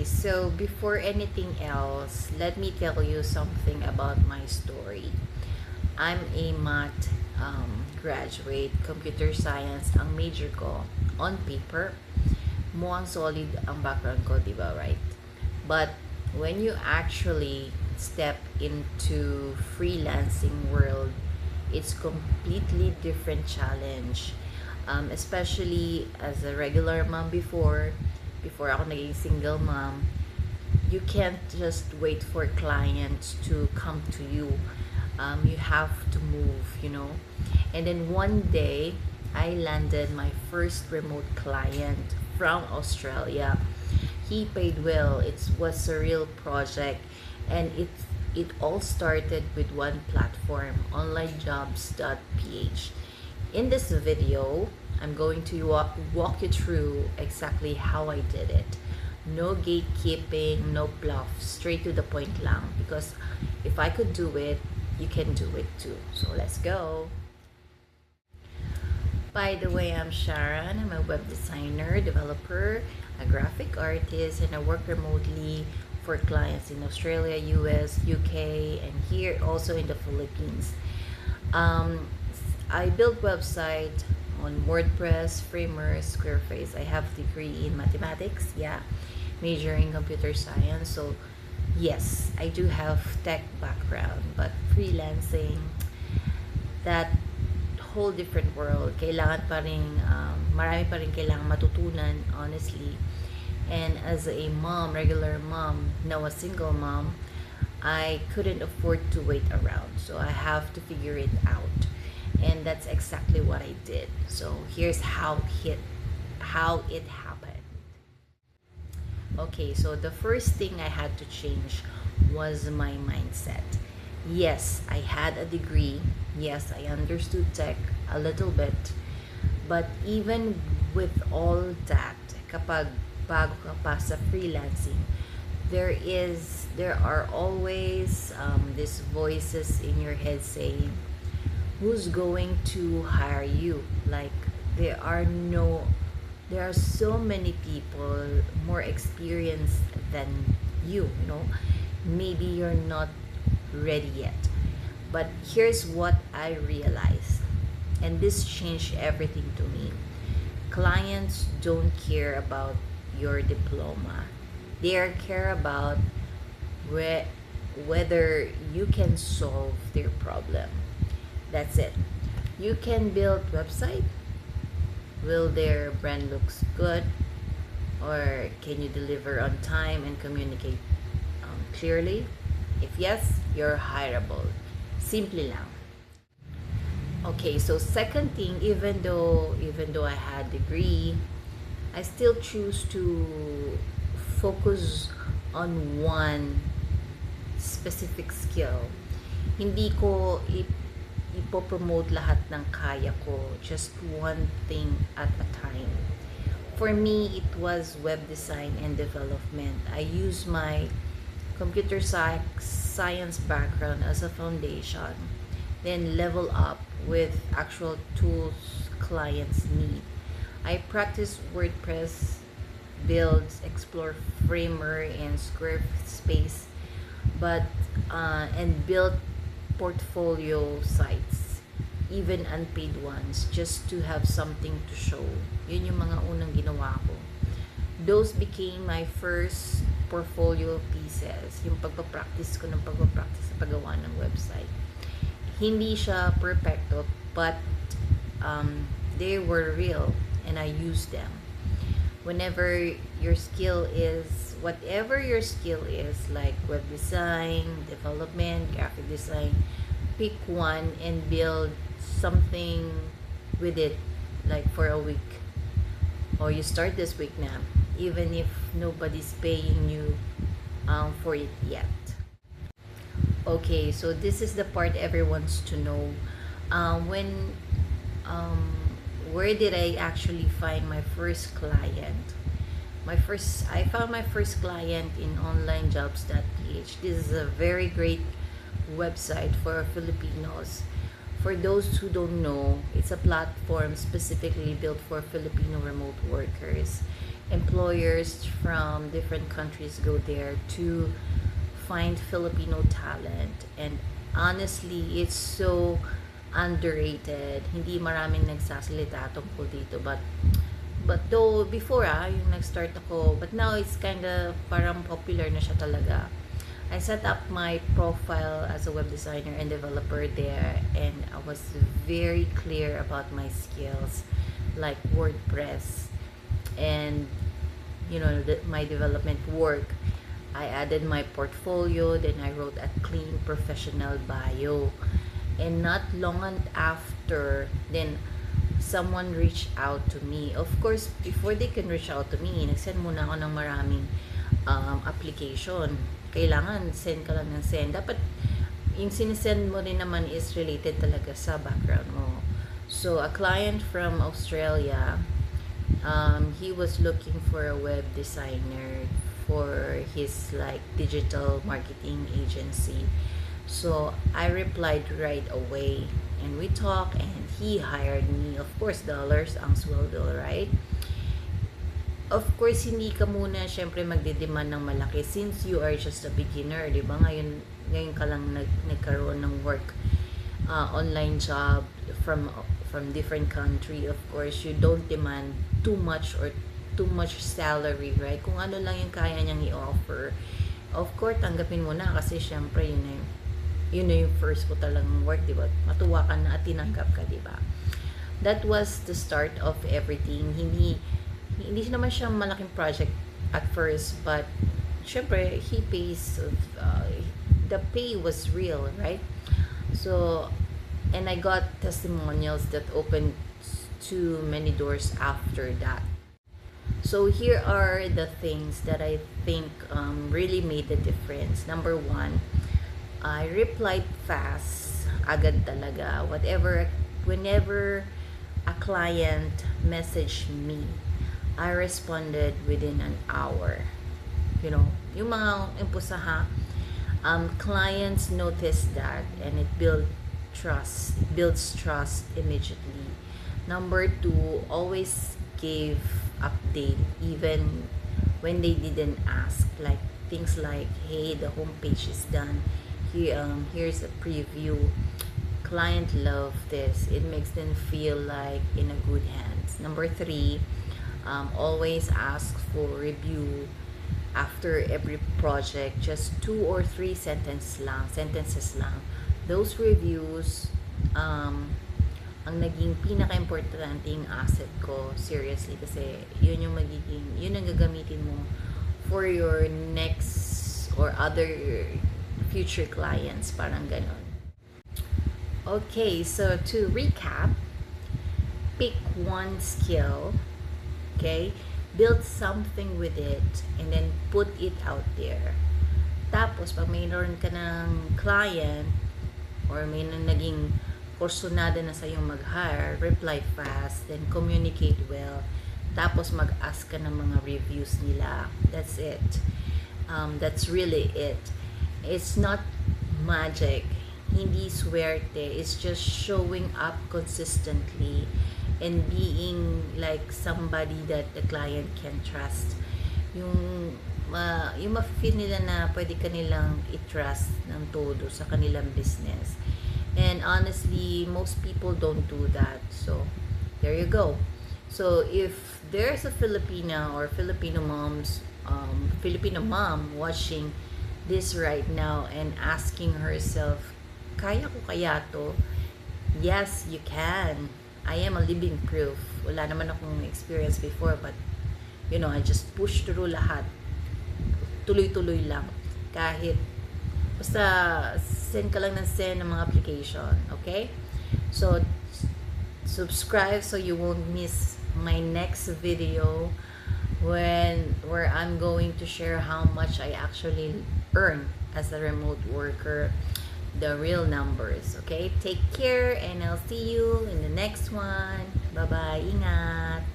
Okay, so before anything else, let me tell you something about my story. I'm a math graduate, computer science ang major ko. On paper, mukhang solid ang background ko, di ba, right? But when you actually step into freelancing world, it's completely different challenge. Especially as a regular mom before ako naging single mom, you can't just wait for clients to come to you. You have to move. And then one day, I landed my first remote client from Australia. He paid well. It was a real project, and it all started with one platform, OnlineJobs.ph. In this video, I'm going to walk you through exactly how I did it. No gatekeeping, no bluff, straight to the point lang. Because if I could do it, you can do it too. So let's go. By the way, I'm Sharon. I'm a web designer, developer, a graphic artist, and I work remotely for clients in Australia, US, UK, and here also in the Philippines. I build website on WordPress, Framers, Squarespace. I have degree in mathematics, major in computer science. So yes, I do have tech background, but freelancing, that whole different world. Kailangan pa rin, marami pa rin kailangan matutunan, honestly. And as a mom, regular mom, now a single mom, I couldn't afford to wait around. So I have to figure it out. And that's exactly what I did. So here's how it happened. Okay, so the first thing I had to change was my mindset. Yes, I had a degree. Yes, I understood tech a little bit. But even with all that, kapag bago ka pa sa freelancing, there are always these voices in your head saying, who's going to hire you? Like, there are so many people more experienced than you. Maybe you're not ready yet. But here's what I realized, and this changed everything to me. Clients don't care about your diploma. They care about whether you can solve their problem. That's it. You can build website. Will their brand looks good? Or can you deliver on time and communicate clearly? If yes, you're hireable. Simply lang. Okay, so second thing, even though I had degree, I still choose to focus on one specific skill. Hindi ko ipopromote lahat ng kaya ko, just one thing at a time. For me, it was web design and development. I use my computer science background as a foundation, then level up with actual tools clients need. I practice WordPress builds, explore Framer and Squarespace, but and build portfolio sites, even unpaid ones, just to have something to show. Yun yung mga unang ginawa ko. Those became my first portfolio pieces, yung pagpapractice ko ng pagpapractice sa paggawa ng website. Hindi siya perfecto, but they were real and I used them. Whatever your skill is, like web design, development, graphic design, pick one and build something with it, like for a week. Or you start this week now, even if nobody's paying you for it yet. Okay, so this is the part everyone wants to know. Where did I actually find my first client? I found my first client in OnlineJobs.ph. This is a very great website for Filipinos. For those who don't know, it's a platform specifically built for Filipino remote workers. employers from different countries go there to find Filipino talent. And honestly, it's so underrated. Hindi maraming nagsasalita tungkol dito, but though before yung nag-start ako, but now it's kind of parang popular na siya talaga. I set up my profile as a web designer and developer there, and I was very clear about my skills like WordPress and my development work. I added my portfolio, then I wrote a clean professional bio. And not long after, then someone reached out to me. Of course, before they can reach out to me, nag-send muna ako ng maraming application. Kailangan send ka lang ng send. Dapat yung sinesend mo rin naman is related talaga sa background mo. So, a client from Australia, he was looking for a web designer for his like digital marketing agency. So I replied right away, and we talked, and he hired me. Of course, dollars ang sweldo, right? Of course, hindi ka muna syempre magdedemand ng malaki since you are just a beginner, di ba? Ngayon ka lang nagkaroon ng work, online job from different country. Of course, you don't demand too much or too much salary, right? Kung ano lang yung kaya niyang i-offer, of course, tanggapin mo na kasi syempre yun na yung first ko talagang work, di ba? Matuwa ka na at tinanggap ka, di ba? That was the start of everything. Hindi naman siya malaking project at first, but syempre, the pay was real, right? So, and I got testimonials that opened too many doors after that. So here are the things that I think really made the difference. Number one, I replied fast, agad talaga. Whenever a client messaged me, I responded within an hour. Yung mga impusaha, clients noticed that, and it builds trust immediately. Number two, always gave update even when they didn't ask, like things like, hey, the homepage is done, here's a preview, client love this, it makes them feel like in a good hands. Number three, always ask for review after every project, just 2 or 3 sentences lang. Those reviews ang naging pinaka-importanting asset ko, seriously, kasi yun ang gagamitin mo for your next or other future clients, parang ganon. Okay, so to recap, pick one skill, okay, build something with it, and then put it out there. Tapos, pag mayroon ka ng client or may naging kursunada na sa yung mag-hire, reply fast, then communicate well, tapos mag-ask ka ng mga reviews nila. That's it. That's really it. It's not magic, hindi swerte. It's just showing up consistently and being like somebody that the client can trust. Yung ma-feel nila na pwede kanilang i-trust ng todo sa kanilang business. And honestly, most people don't do that. So, there you go. So, if there's a Filipina or Filipino mom watching this right now and asking herself, kaya ko kaya to? Yes, you can. I am a living proof. Wala naman akong experience before, but I just push through lahat. Tuloy-tuloy lang. Kahit basta send ka lang ng mga application, okay? So, subscribe so you won't miss my next video where I'm going to share how much I actually earn as a remote worker, the real numbers, okay? Take care, and I'll see you in the next one. Bye-bye. Ingat.